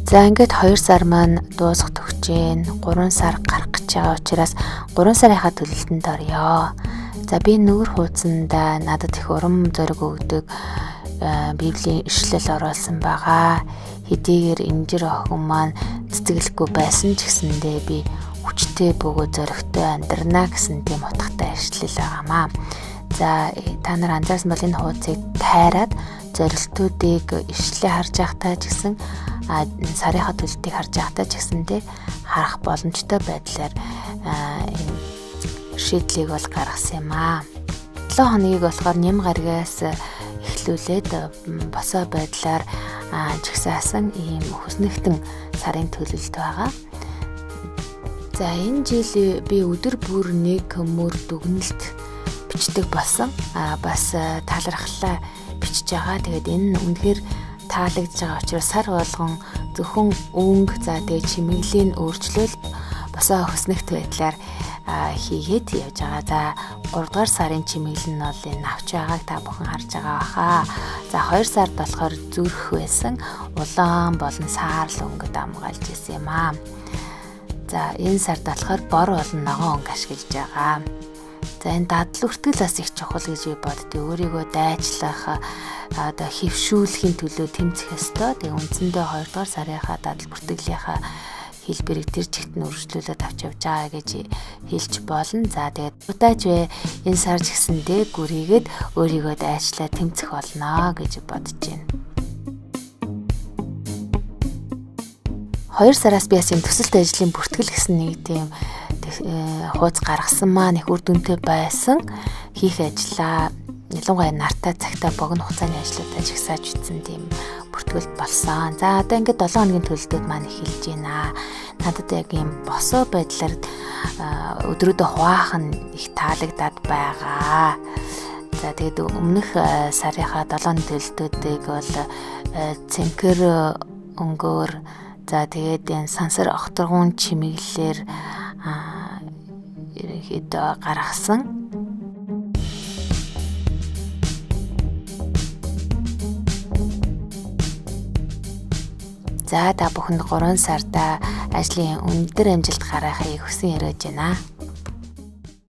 За ингээд 2 сар маань дуусах төгсөж 3 сар гарах гэж байгаа учраас 3 сарынхаа төлөлтөнд орё. За би нүүр хуудсанда надад их урам зориг өгдөг Библийн ишлэл оруулсан байгаа. Хэдийгээр инжир охин маань цэцгэлэхгүй байсан ч гэсэндээ би хүчтэй бөгөөд зоригтой амьдрнаа гэсэн тийм утгатай ишлэл байгаамаа. За та нар анзаарсан бол энэ хуудсыг тайраад зорилтуудыг ишлэлээ харж байхдаа ч гэсэн сарынхаа төлөлтийг харж байхдаа ч гэсэндээ харах боломжтой байдлаар энэ шийдлийг бол гаргасан юм аа. 7 хоногийг болохоор ням гаргаас эхлүүлээд босоо байдлаар жигсаасан ийм хүснэгтэн сарын төлөлт байгаа. За энэ жил би өдөр бүр нэг мөр дүгнэлт бичдэг болсон. Бас талархлаа бичиж байгаа. Тэгээд энэ үнэхээр таалагдж байгаа учраас сар болгон зөвхөн өнгө тэгээд чимэглэлийн өөрчлөл босоо хөснөгт байдлаар хийгээд явж байгаа. За 3 дугаар сарын чимэглэл нь бол энэ авч байгааг та бүхэн харж байгаа баха. За 2 сард болохоор зүрх байсан улаан болон саарл өнгөд амгаалж ирсэн юм аа. За энэ сард болохоор бор болон ногоон өнгө ашиглаж байгаа. За энэ дадал үртгэл бас их чухал гэж би боддог. Өөрийгөө дайчлах хөвшүүлэхийн төлөө тэмцэх ёстой. Тэгээ үндсэндээ 2 дугаар сарынхаа дадал бүртгэлийнхаа хэлбэрийг тэр чигт нь өргөжлүүлээд авч явж байгаа гэж хэлж болно. За тэгээд удаач вэ энэ сар ч гэсэндээ гүрийгээд өөрийгөө дайчлаа тэмцэх болно гэж бодож байна. 2 сараас би бас энэ төсөлт ажлын бүртгэл гэсэн нэг тийм хуудас гаргасан маань их үр дүнтэй байсан. Хийх ажлаа ялангуяа нартай цагтаа богино хугацааны ажлуудаа жигсааж ütсэн тийм бүртгэлд болсон. За одоо ингээд 7 хоногийн төлөлтүүд маань эхэлж байна. Надад яг ийм босоо байдлаар өдрөдөө хуваахан их таалагдаад байгаа. За тэгээд өмнөх сарынхаа 7 хоногийн төлөлтүүдийг бол цэнхэр өнгөөр за тэгээд энэ сансар огторгуун чимэглэлээр ерөнхийдөө гаргасан. За та бүхэнд 3 сарда ажлын өндөр амжилт гаргахыг хүсэн өрөөж байна.